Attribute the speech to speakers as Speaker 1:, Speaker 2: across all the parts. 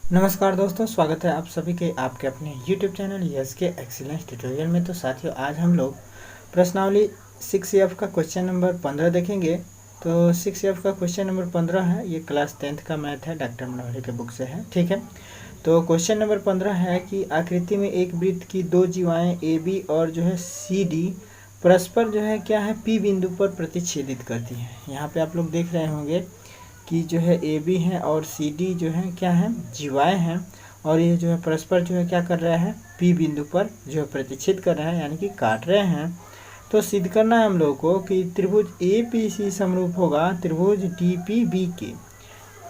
Speaker 1: नमस्कार दोस्तों, स्वागत है आप सभी के आपके अपने YouTube चैनल यस के एक्सीलेंस ट्यूटोरियल में। तो साथियों, आज हम लोग प्रश्नावली 6F का क्वेश्चन नंबर 15 देखेंगे। तो 6F का क्वेश्चन नंबर 15 है, ये क्लास 10th का मैथ है, डॉक्टर मनोहरी के बुक से है। ठीक है, तो क्वेश्चन नंबर 15 है कि आकृति में एक वृत्त की दो जीवाएँ AB और जो है CD परस्पर जो है क्या है P बिंदु पर प्रतिच्छेदित करती हैं। यहाँ पे आप लोग देख रहे होंगे कि जो है AB है और CD जो है क्या है, जीवाएँ हैं, और ये जो है परस्पर जो है क्या कर रहा है, P बिंदु पर जो है प्रतिच्छेद कर रहे हैं, यानी कि काट रहे हैं। तो सिद्ध करना है हम लोगों को कि त्रिभुज APC समरूप होगा त्रिभुज DPB के।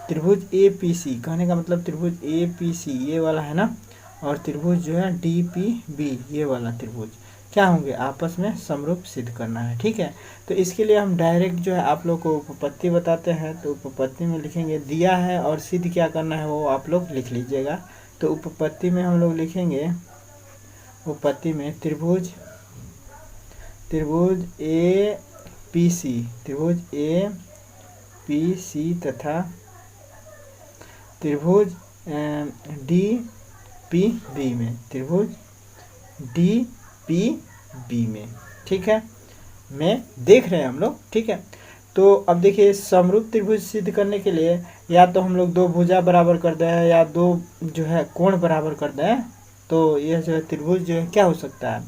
Speaker 1: त्रिभुज APC कहने का मतलब त्रिभुज APC ये वाला है ना, और त्रिभुज जो है DPB ये वाला त्रिभुज क्या होंगे, आपस में समरूप सिद्ध करना है। ठीक है, तो इसके लिए हम डायरेक्ट जो है आप लोग को उपपत्ति बताते हैं। तो उपपत्ति में लिखेंगे दिया है और सिद्ध क्या करना है वो आप लोग लिख लीजिएगा। तो उपपत्ति में हम लोग लिखेंगे, उपपत्ति में त्रिभुज त्रिभुज APC तथा त्रिभुज DPB में, त्रिभुज DPB में। ठीक है, में देख रहे हैं हम लोग। ठीक है, तो अब देखिए समरूप त्रिभुज सिद्ध करने के लिए या तो हम लोग दो भुजा बराबर कर दें या दो जो है कोण बराबर कर दें, तो यह जो है त्रिभुज जो है क्या हो सकता है,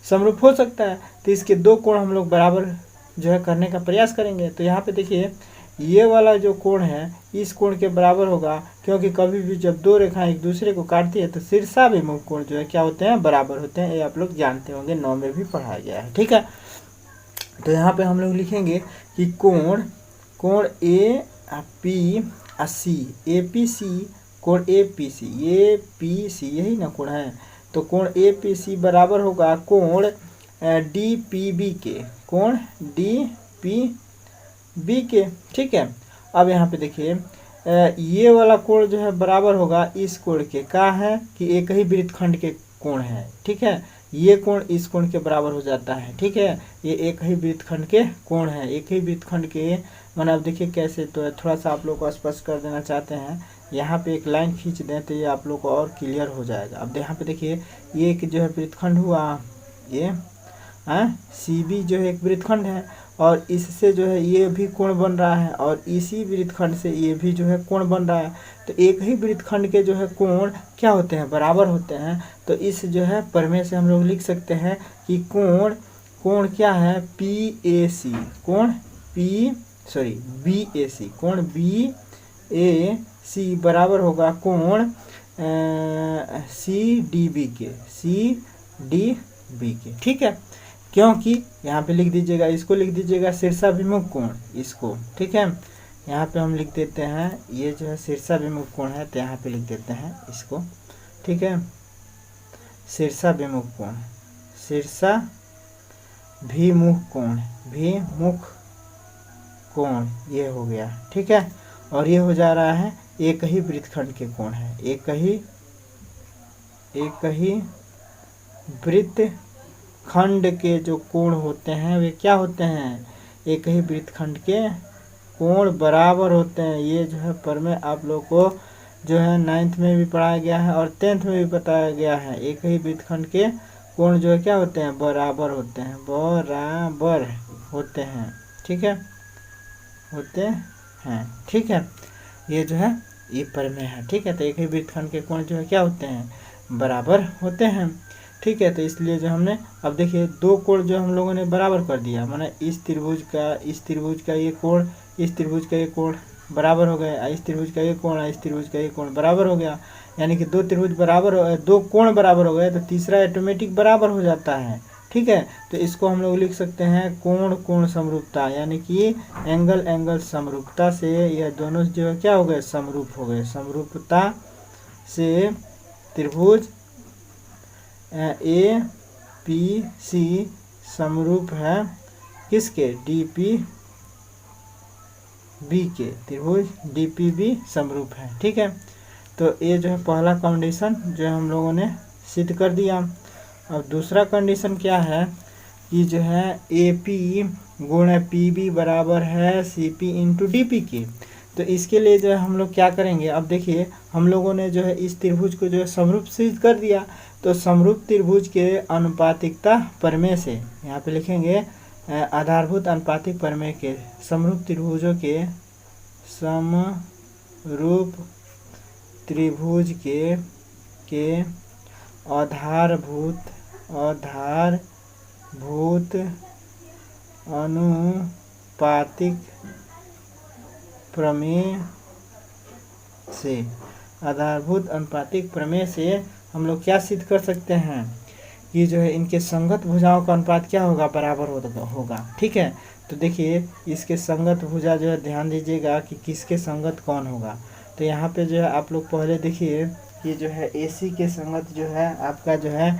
Speaker 1: समरूप हो सकता है। तो इसके दो कोण हम लोग बराबर जो है करने का प्रयास करेंगे। तो यहाँ पे देखिए ये वाला जो कोण है इस कोण के बराबर होगा, क्योंकि कभी भी जब दो रेखाएं एक दूसरे को काटती है तो शीर्षाभिमुख कोण जो है क्या होते हैं, बराबर होते हैं। ये आप लोग जानते होंगे, 9 में भी पढ़ाया गया है। ठीक है, तो यहाँ पे हम लोग लिखेंगे कि कोण APC कोण APC यही ना कोण है। तो कोण APC बराबर होगा कोण DPB के, कोण DPB के। ठीक है, अब यहाँ पे देखिए ये वाला कोण जो है बराबर होगा इस कोण के, का है कि एक ही वृत्तखंड के कोण है। ठीक है, ये कोण इस कोण के बराबर हो जाता है। ठीक है, ये एक ही वृत्तखंड के कोण है, एक ही वृत्तखंड के। मैंने अब देखिए कैसे, तो थोड़ा सा आप लोग को स्पष्ट कर देना चाहते हैं। यहाँ पे एक लाइन खींच दें तो ये आप लोग को और क्लियर हो जाएगा। अब यहाँ पे देखिए ये एक जो है वृत्तखंड हुआ, ये CB जो है एक वृत्तखंड है, और इससे जो है ये भी कोण बन रहा है, और इसी वृत्तखंड से ये भी जो है कोण बन रहा है। तो एक ही वृत्तखंड के जो है कोण क्या होते हैं, बराबर होते हैं। तो इस जो है प्रमेय से हम लोग लिख सकते हैं कि कोण क्या है, BAC कोण BAC बराबर होगा कोण CDB के। ठीक है, क्योंकि यहाँ पे लिख दीजिएगा, इसको लिख दीजिएगा शीर्षाभिमुख कोण, इसको। ठीक है, यहाँ पे हम लिख देते हैं ये जो है शीर्षाभिमुख कोण है, तो यहाँ पे लिख देते हैं इसको। ठीक है, शीर्षाभिमुख कोण ये हो गया। ठीक है, और ये हो जा रहा है एक ही वृत्तखंड के कोण है, एक ही वृत्तखंड के जो कोण होते हैं वे क्या होते हैं, एक ही वृत्तखंड के कोण बराबर होते हैं। ये जो है प्रमेय आप लोग को जो है 9th में भी पढ़ाया गया है और 10th में भी बताया गया है। एक ही वृत्तखंड के कोण जो है क्या होते हैं, बराबर होते हैं, ठीक है, होते हैं। ठीक है, ये जो है ये प्रमेय है। ठीक है, तो एक ही वृत्तखंड के कोण जो है क्या होते हैं, बराबर होते हैं। ठीक है, तो इसलिए जो हमने अब देखिए दो कोण जो हम लोगों ने बराबर कर दिया, माने इस त्रिभुज का ये कोण, इस त्रिभुज का ये कोण बराबर हो गया, इस त्रिभुज का ये कोण, इस त्रिभुज का ये कोण बराबर हो गया। यानी कि दो कोण बराबर हो गए, तो तीसरा ऑटोमेटिक बराबर हो जाता है। ठीक है, तो इसको हम लोग लिख सकते हैं कोण समरूपता, यानी कि एंगल समरूपता से यह दोनों जो है क्या हो गए, समरूप हो गए। समरूपता से त्रिभुज APC समरूप है किसके, DPB के, त्रिभुज DPB समरूप है। ठीक है, तो ये जो है पहला कंडीशन जो हम लोगों ने सिद्ध कर दिया। अब दूसरा कंडीशन क्या है कि जो है AP गुण PB बराबर है CP इंटू DP के। तो इसके लिए जो है हम लोग क्या करेंगे, अब देखिए हम लोगों ने जो है इस त्रिभुज को जो है समरूप सिद्ध कर दिया। तो समरूप त्रिभुज के अनुपातिकता प्रमेय से यहाँ पे लिखेंगे आधारभूत अनुपातिक प्रमेय के समरूप त्रिभुजों के समरूप त्रिभुज के आधारभूत अनुपातिक प्रमेय से आधारभूत अनुपातिक प्रमेय से हम लोग क्या सिद्ध कर सकते हैं कि जो है इनके संगत भुजाओं का अनुपात क्या होगा, बराबर होगा। ठीक है, तो देखिए इसके संगत भुजा जो है ध्यान दीजिएगा कि किसके संगत कौन होगा। तो यहाँ पे जो है आप लोग पहले देखिए कि जो है AC के संगत जो है आपका जो है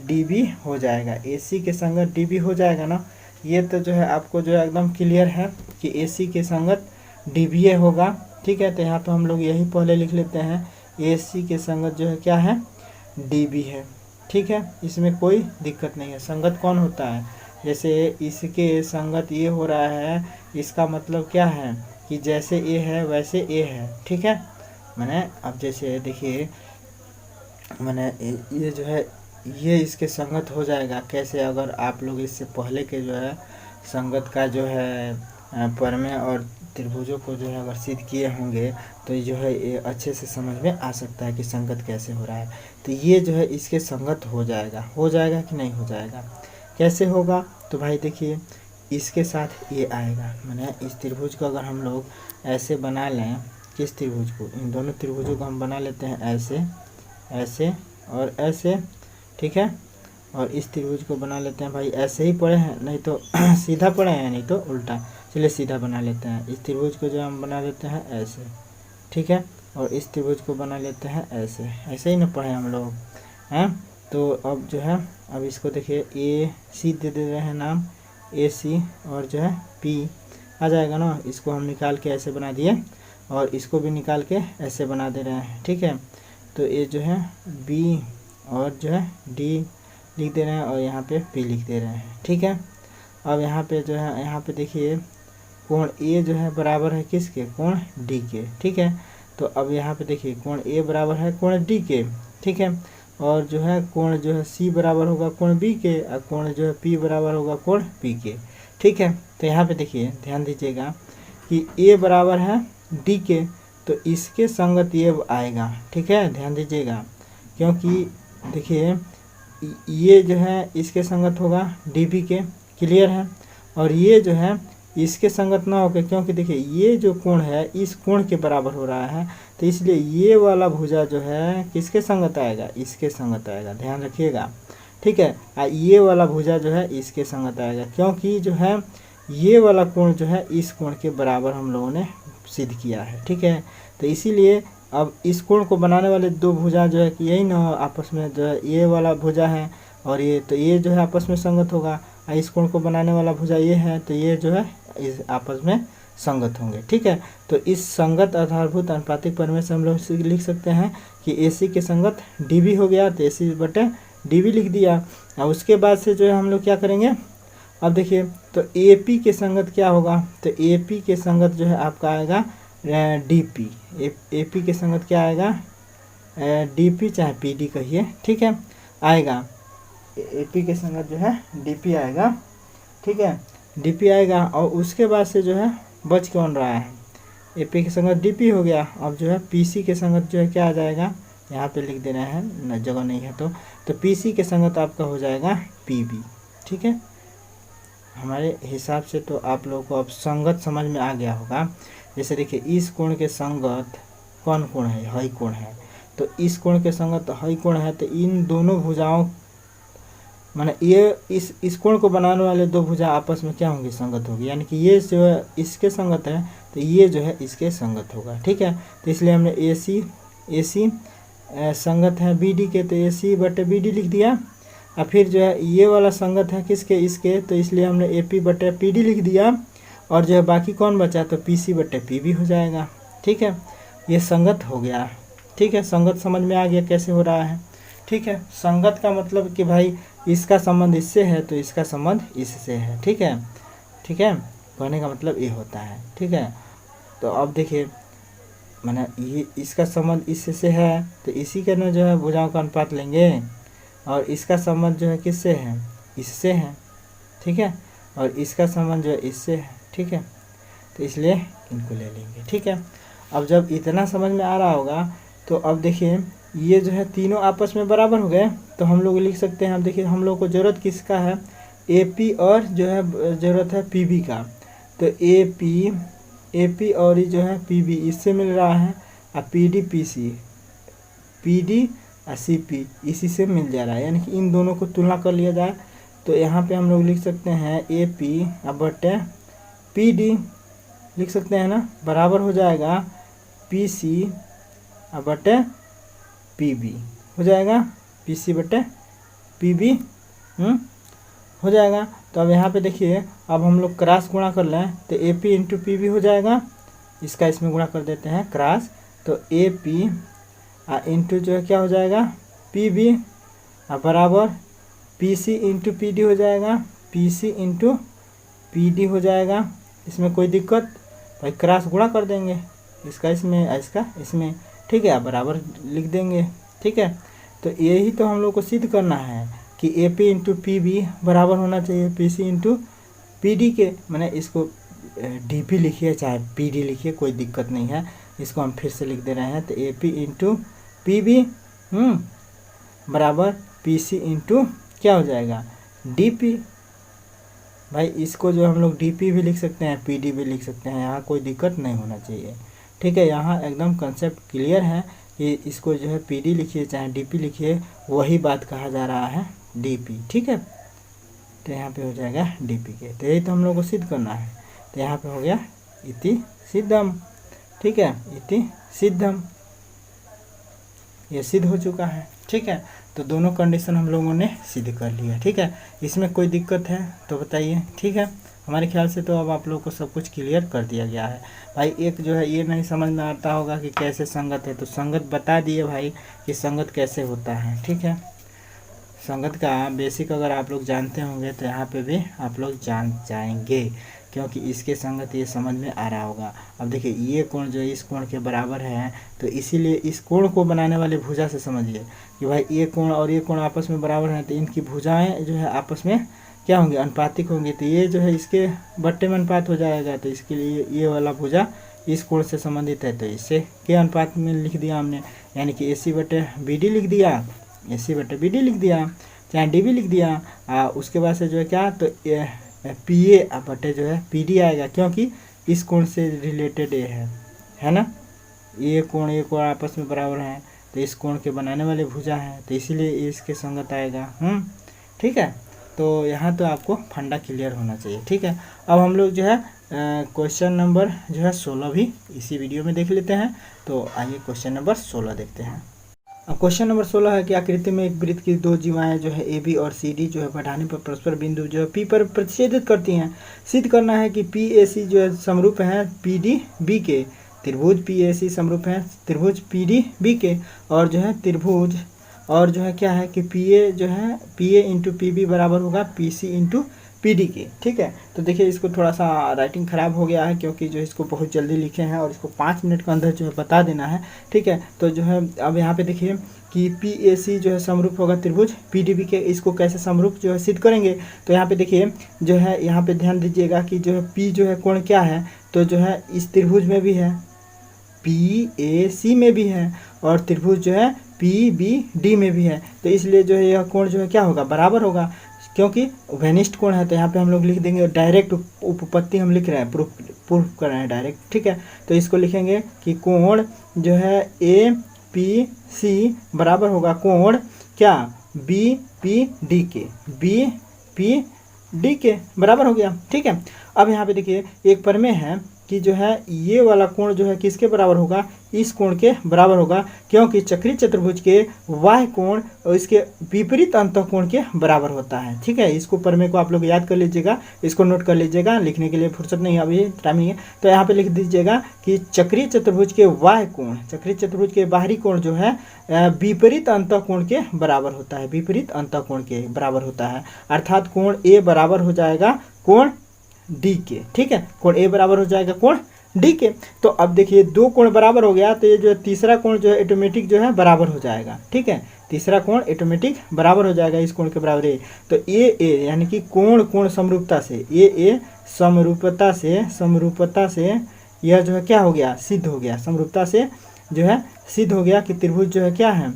Speaker 1: DB हो जाएगा। AC के संगत DB हो जाएगा ना, ये तो जो है आपको जो है एकदम क्लियर है कि AC के संगत DBA होगा। ठीक है, तो यहाँ पे हम लोग यही पहले लिख लेते हैं AC के संगत जो है क्या है, DB है। ठीक है, इसमें कोई दिक्कत नहीं है। संगत कौन होता है, जैसे इसके संगत ये हो रहा है, इसका मतलब क्या है कि जैसे A है वैसे A है। ठीक है, मैंने अब जैसे देखिए मैंने ये जो है ये इसके संगत हो जाएगा। कैसे, अगर आप लोग इससे पहले के जो है संगत का जो है प्रमेय और त्रिभुजों को जो है अगर सिद्ध किए होंगे तो जो है ये अच्छे से समझ में आ सकता है कि संगत कैसे हो रहा है। तो ये जो है इसके संगत हो जाएगा कि नहीं हो जाएगा, कैसे होगा। तो भाई देखिए इसके साथ ये आएगा, मैंने इस त्रिभुज को अगर हम लोग ऐसे बना लें, किस त्रिभुज को, इन दोनों त्रिभुजों को हम बना लेते हैं ऐसे ऐसे और ऐसे। ठीक है, और इस त्रिभुज को बना लेते हैं भाई ऐसे ही पढ़े हैं, नहीं तो सीधा पढ़े हैं, नहीं तो उल्टा। चलिए सीधा बना लेते हैं। इस त्रिभुज को जो हम बना लेते हैं ऐसे। ठीक है, और इस त्रिभुज को बना लेते हैं ऐसे, ऐसे ही ना पढ़े हम लोग हैं। तो अब जो है अब इसको देखिए AC दे रहे हैं नाम, AC, और जो है P आ जाएगा ना, इसको हम निकाल के ऐसे बना दिए और इसको भी निकाल के ऐसे बना दे रहे हैं। ठीक है, तो ये जो है B और जो है D लिख दे रहे हैं और यहाँ पे P लिख दे रहे हैं। ठीक है, अब यहाँ पे जो है यहाँ पे देखिए कोण A जो है बराबर है किसके, कोण D के। ठीक है, तो अब यहाँ पे देखिए कोण A बराबर है कोण D के। ठीक है, और जो है कोण जो है C बराबर होगा कोण B के, और कोण जो है P बराबर होगा कोण P के। ठीक है, तो यहाँ पे देखिए ध्यान दीजिएगा कि A बराबर है D के, तो इसके संगत ये आएगा। ठीक है, ध्यान दीजिएगा, क्योंकि देखिए ये जो है इसके संगत होगा DB के, क्लियर है। और ये जो है इसके संगत ना होकर, क्योंकि देखिए ये जो कोण है इस कोण के बराबर हो रहा है, तो इसलिए ये वाला भुजा जो है किसके संगत आएगा, इसके संगत आएगा। ध्यान रखिएगा। ठीक है, ये वाला भुजा जो है इसके संगत आएगा, क्योंकि जो है ये वाला कोण जो है इस कोण के बराबर हम लोगों ने सिद्ध किया है। ठीक है, तो इसीलिए अब इस कोण को बनाने वाले दो भुजा जो है कि यही ना आपस में जो है ये वाला भुजा है और ये, तो ये जो है आपस में संगत होगा। इस कोण को बनाने वाला भुजा ये है, तो ये जो है इस आपस में संगत होंगे। ठीक है, तो इस संगत आधारभूत अनुपातिक प्रमेय से हम लोग लिख सकते हैं कि AC के संगत DB हो गया, तो AC बटे DB लिख दिया। और उसके बाद से जो है हम लोग क्या करेंगे, अब देखिए तो AP के संगत क्या होगा, तो AP के संगत जो है आपका आएगा DP। AP के संगत क्या आएगा, DP चाहे PD कहिए। ठीक है, आएगा AP के संगत जो है DP आएगा। ठीक है, DP आएगा, और उसके बाद से जो है बच कौन रहा है, AP के संगत DP हो गया। अब जो है PC के संगत जो है क्या आ जाएगा, यहाँ पे लिख देना है न, जगह नहीं है तो PC के संगत आपका हो जाएगा PB। ठीक है, हमारे हिसाब से तो आप लोगों को अब संगत समझ में आ गया होगा। जैसे देखिए इस कोण के संगत कौन कोण है, हई कोण है, तो इस कोण के संगत हई कोण है, तो इन दोनों भुजाओं माने ये इस कोण को बनाने वाले दो भुजा आपस में क्या होंगी, संगत होगी। यानी कि ये जो है इसके संगत है, तो ये जो है इसके संगत होगा। ठीक है, तो इसलिए हमने AC संगत है BD के, तो AC बटे BD लिख दिया। और फिर जो है ये वाला संगत है किसके, इसके, तो इसलिए हमने AP बटे PD लिख दिया। और जो है बाकी कौन बचा, तो PC बटे PB हो जाएगा। ठीक है, ये संगत हो गया। ठीक है, संगत समझ में आ गया कैसे हो रहा है। ठीक है, संगत का मतलब कि भाई इसका संबंध इससे है तो इसका संबंध इससे है। ठीक है, ठीक है, कहने का मतलब ये होता है। ठीक है, तो अब देखिए माने ये इसका संबंध इससे है, तो इसी का ना जो है भुजाओं का अनुपात लेंगे, और इसका संबंध जो है किससे है, इससे है, ठीक है, और इसका संबंध जो है इससे है, ठीक है, तो इसलिए इनको ले लेंगे, ठीक है। अब जब इतना समझ में आ रहा होगा तो अब देखिए ये जो है तीनों आपस में बराबर हो गए, तो हम लोग लिख सकते हैं। अब देखिए हम लोग को ज़रूरत किसका है, AP और जो है ज़रूरत है PB का, तो AP और ये जो है PB इससे मिल रहा है, और PD और CP इसी से मिल जा रहा है, यानी कि इन दोनों को तुलना कर लिया जाए तो यहाँ पे हम लोग लिख सकते हैं AP बटे PD लिख सकते हैं ना, बराबर हो जाएगा PC बटे PB हो जाएगा, PC बटे PB हो जाएगा। तो अब यहाँ पे देखिए अब हम लोग क्रॉस गुणा कर लें तो AP इंटू PB हो जाएगा, इसका इसमें गुणा कर देते हैं क्रॉस, तो AP इंटू जो है क्या हो जाएगा PB बराबर PC इंटू PD हो जाएगा, PC इंटू PD हो जाएगा। इसमें कोई दिक्कत भाई, क्रॉस गुणा कर देंगे, इसका इसमें इसका इसमें, ठीक है, बराबर लिख देंगे, ठीक है। तो यही तो हम लोग को सिद्ध करना है कि AP इंटू PB बराबर होना चाहिए PC इंटू PD के, मैंने इसको DP लिखिए चाहे PD लिखिए कोई दिक्कत नहीं है, इसको हम फिर से लिख दे रहे हैं। तो AP इंटू PB बराबर PC इंटू क्या हो जाएगा DP। भाई इसको जो हम लोग DP भी लिख सकते हैं, PD भी लिख सकते हैं, यहाँ कोई दिक्कत नहीं होना चाहिए, ठीक है। यहाँ एकदम कंसेप्ट क्लियर है कि इसको जो है PD लिखिए चाहे DP लिखिए, वही बात कहा जा रहा है DP, ठीक है। तो यहाँ पे हो जाएगा DP के, तो यही तो हम लोग को सिद्ध करना है। तो यहाँ पे हो गया इति सिद्धम, ठीक है, इति सिद्धम, ये सिद्ध हो चुका है, ठीक है। तो दोनों कंडीशन हम लोगों ने सिद्ध कर लिया, ठीक है। इसमें कोई दिक्कत है तो बताइए, ठीक है। हमारे ख्याल से तो अब आप लोगों को सब कुछ क्लियर कर दिया गया है। भाई एक जो है ये नहीं समझ में आता होगा कि कैसे संगत है, तो संगत बता दिए भाई कि संगत कैसे होता है, ठीक है। संगत का बेसिक अगर आप लोग जानते होंगे तो यहाँ पे भी आप लोग जान जाएंगे, क्योंकि इसके संगत ये समझ में आ रहा होगा। अब देखिए ये कोण जो है इस कोण के बराबर है, तो इसीलिए इस कोण को बनाने वाले भुजा से समझिए कि भाई ये कोण और ये कोण आपस में बराबर हैं, तो इनकी भुजाएं जो है आपस में क्या होंगी, अनुपातिक होंगी। तो ये जो है इसके बट्टे में अनुपात हो जाएगा, तो इसके लिए ये वाला भुजा इस कोण से संबंधित है, तो इससे के अनुपात में लिख दिया हमने, यानी कि AC बटे BD लिख दिया, AC बटे BD लिख दिया, चाहे DB लिख दिया। उसके बाद से जो है क्या, तो PA बटे जो है PD आएगा, क्योंकि इस कोण से रिलेटेड ये है ना, ये कोण आपस में बराबर हैं, तो इस कोण के बनाने वाले भुजा हैं, तो इसीलिए इसके संगत आएगा, ठीक है। तो यहाँ तो आपको फंडा क्लियर होना चाहिए, ठीक है। अब हम लोग जो है क्वेश्चन नंबर जो है 16 भी इसी वीडियो में देख लेते हैं। तो आइए क्वेश्चन नंबर 16 देखते हैं। अब क्वेश्चन नंबर 16 है कि आकृति में एक वृत्त की दो जीवाएं जो है AB और CD जो है बढ़ाने पर परस्पर बिंदु जो है P पर प्रतिच्छेदित करती हैं। सिद्ध करना है कि PAC जो है समरूप है PDB के, त्रिभुज PAC समरूप है त्रिभुज PDB के, और जो है त्रिभुज और जो है क्या है कि PA जो है PA इंटू PB बराबर होगा PC इंटू PD के, ठीक है। तो देखिए इसको थोड़ा सा राइटिंग ख़राब हो गया है, क्योंकि जो इसको बहुत जल्दी लिखे हैं और इसको 5 मिनट के अंदर जो है बता देना है, ठीक है। तो जो है अब यहाँ पे देखिए कि PAC जो है समरूप होगा त्रिभुज PDB के, इसको कैसे समरूप जो है सिद्ध करेंगे। तो यहाँ पे देखिए जो है यहाँ पे ध्यान दीजिएगा कि जो है P जो है कोण क्या है, तो जो है इस त्रिभुज में भी है, PAC में भी है, और त्रिभुज जो है PBD में भी है, तो इसलिए जो है यह कोण जो है क्या होगा, बराबर होगा, क्योंकि वेनिस्ट कोण है। तो यहाँ पे हम लोग लिख देंगे, डायरेक्ट उपपत्ति हम लिख रहे हैं, प्रूफ कर रहे हैं डायरेक्ट, ठीक है। तो इसको लिखेंगे कि कोण जो है APC बराबर होगा कोण क्या, BPD के, BPD के बराबर हो गया, ठीक है। अब यहाँ पे देखिए एक प्रमेय है कि जो है ये वाला कोण जो है किसके बराबर होगा, इस कोण के बराबर होगा, क्योंकि चक्रीय चतुर्भुज के वाह्य कोण और इसके विपरीत अंतःकोण के बराबर होता है, ठीक है। इसको प्रमेय को आप लोग याद कर लीजिएगा, इसको नोट कर लीजिएगा, लिखने के लिए फुर्सत नहीं है अभी, टाइम नहीं है। तो यहाँ पे लिख दीजिएगा कि चक्रीय चतुर्भुज के वाह्य कोण, चक्रीय चतुर्भुज के बाहरी कोण जो है विपरीत अंतःकोण के बराबर होता है, विपरीत अंतःकोण के बराबर होता है, अर्थात कोण A बराबर हो जाएगा कोण D के, ठीक है। कोण A बराबर हो जाएगा कोण डी के। तो अब देखिए दो कोण बराबर हो गया, तो ये जो तीसरा कोण जो है ऑटोमेटिक जो है बराबर हो जाएगा, ठीक है। तीसरा कोण ऑटोमेटिक बराबर हो जाएगा इस कोण के बराबर ए। तो ए यानी कि कोण समरूपता से, ए समरूपता से यह जो है क्या हो गया, सिद्ध हो गया। समरूपता से जो है सिद्ध हो गया कि त्रिभुज जो है क्या है,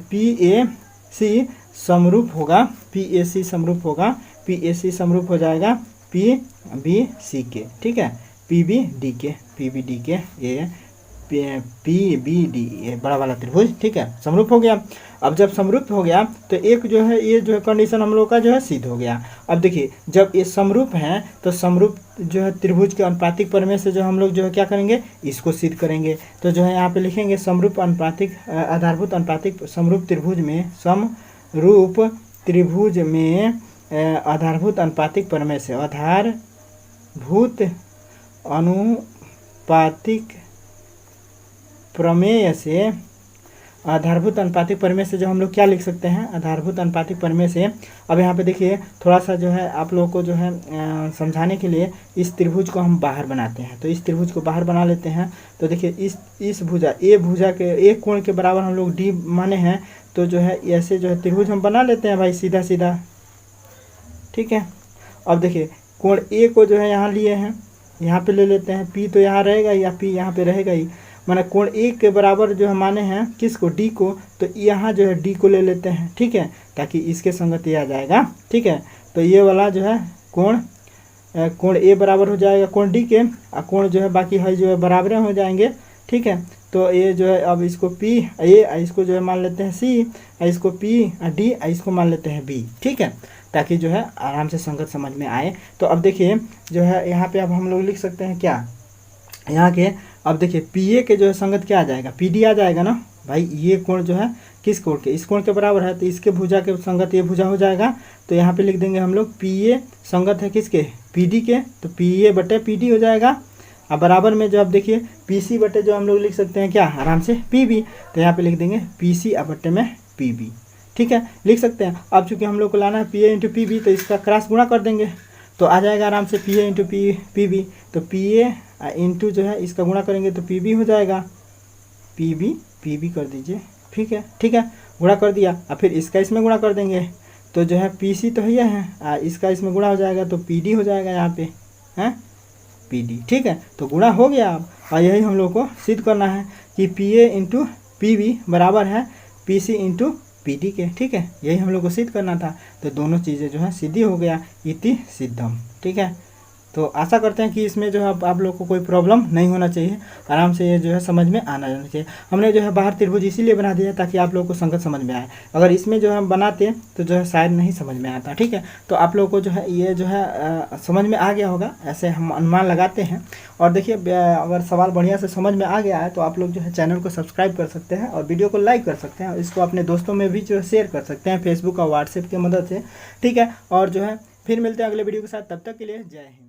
Speaker 1: PAC समरूप होगा, PAC समरूप होगा, PAC समरूप हो जाएगा PBC के, ठीक है। PBD के ये PBD ये बड़ा वाला त्रिभुज, ठीक है, समरूप हो गया। अब जब समरूप हो गया तो एक जो है ये जो है कंडीशन हम लोग का जो है सिद्ध हो गया। अब देखिए जब ये समरूप हैं तो समरूप जो है त्रिभुज के अनुपातिक प्रमेय से जो हम लोग जो है क्या करेंगे, इसको सिद्ध करेंगे। तो जो है यहाँ पे लिखेंगे समरूप अनुपातिक आधारभूत अनुपातिक समरूप त्रिभुज में आधारभूत अनुपातिक प्रमेय से आधारभूत अनुपातिक प्रमेय से जो हम लोग क्या लिख सकते हैं, आधारभूत अनुपातिक प्रमेय से। अब यहाँ पे देखिए थोड़ा सा जो है आप लोगों को जो है समझाने के लिए इस त्रिभुज को हम बाहर बनाते हैं। तो इस त्रिभुज को बाहर बना लेते हैं। तो देखिए इस भुजा के एक कोण के बराबर हम लोग डी माने हैं, तो जो है ऐसे जो है त्रिभुज हम बना लेते हैं भाई सीधा सीधा, ठीक है। अब देखिए कोण ए को जो है यहाँ लिए हैं, यहाँ पे ले लेते हैं, पी तो यहाँ रहेगा या पी यहाँ पे रहेगा ही, माना कोण ए के बराबर जो है माने हैं किसको, डी को। तो यहाँ जो है डी को ले लेते हैं, ठीक है, ताकि इसके संगत ये आ जाएगा, ठीक है। तो ये वाला जो है कोण ए बराबर हो जाएगा कोण डी के, और कोण जो है बाकी है जो है बराबर हो जाएंगे, ठीक है। तो ये जो है अब इसको पी ए, इसको जो है मान लेते हैं सी, इसको पी डी, इसको मान लेते हैं बी, ठीक है, ताकि जो है आराम से संगत समझ में आए। तो अब देखिए जो है यहाँ पे अब हम लोग लिख सकते हैं क्या, यहाँ के अब देखिए पी ए के जो है संगत क्या आ जाएगा, पी डी आ जाएगा ना भाई। ये कोण जो है किस कोण के, इस कोण के बराबर है, तो इसके भुजा के संगत ये भुजा हो जाएगा। तो यहाँ पे लिख देंगे हम लोग पी ए संगत है किसके, पी डी के, तो पी ए बटे पी डी हो जाएगा। अब बराबर में जो अब देखिए पी सी बटे जो हम लोग लिख सकते हैं क्या आराम से पी बी, तो यहाँ पे लिख देंगे पी सी बटे में पी बी, ठीक है, लिख सकते हैं। अब चूंकि हम लोग को लाना है P A into P B, तो इसका क्रॉस गुणा कर देंगे तो आ जाएगा आराम से P A into P B. तो पी ए इंटू जो है इसका गुणा करेंगे तो पी बी हो जाएगा, पी बी कर दीजिए, ठीक है, गुणा कर दिया। और फिर इसका इसमें गुणा कर देंगे तो जो है पी सी तो है, इसका इसमें गुणा हो जाएगा तो पी डी हो जाएगा यहाँ पे है पी डी, ठीक है। तो गुणा हो गया अब, और यही हम लोग को सिद्ध करना है कि P A into P B बराबर है P C into P D के, ठीक है, यही हम लोग को सिद्ध करना था। तो दोनों चीज़ें जो है सिद्धि हो गया, इति सिद्धम, ठीक है। तो आशा करते हैं कि इसमें जो है आप लोग को कोई प्रॉब्लम नहीं होना चाहिए, आराम से ये जो है समझ में आना जाना चाहिए। हमने जो है बाहर त्रिभुज इसीलिए बना दिया ताकि आप लोगों को संगत समझ में आए। अगर इसमें जो है हम बनाते तो जो है शायद नहीं समझ में आता, ठीक है। तो आप लोगों को जो है ये जो है समझ में आ गया होगा, ऐसे हम अनुमान लगाते हैं। और देखिए अगर सवाल बढ़िया से समझ में आ गया है तो आप लोग जो है चैनल को सब्सक्राइब कर सकते हैं और वीडियो को लाइक कर सकते हैं, और इसको अपने दोस्तों में भी जो है शेयर कर सकते हैं फेसबुक और व्हाट्सएप की मदद से, ठीक है। और जो है फिर मिलते हैं अगले वीडियो के साथ, तब तक के लिए जय हिंद।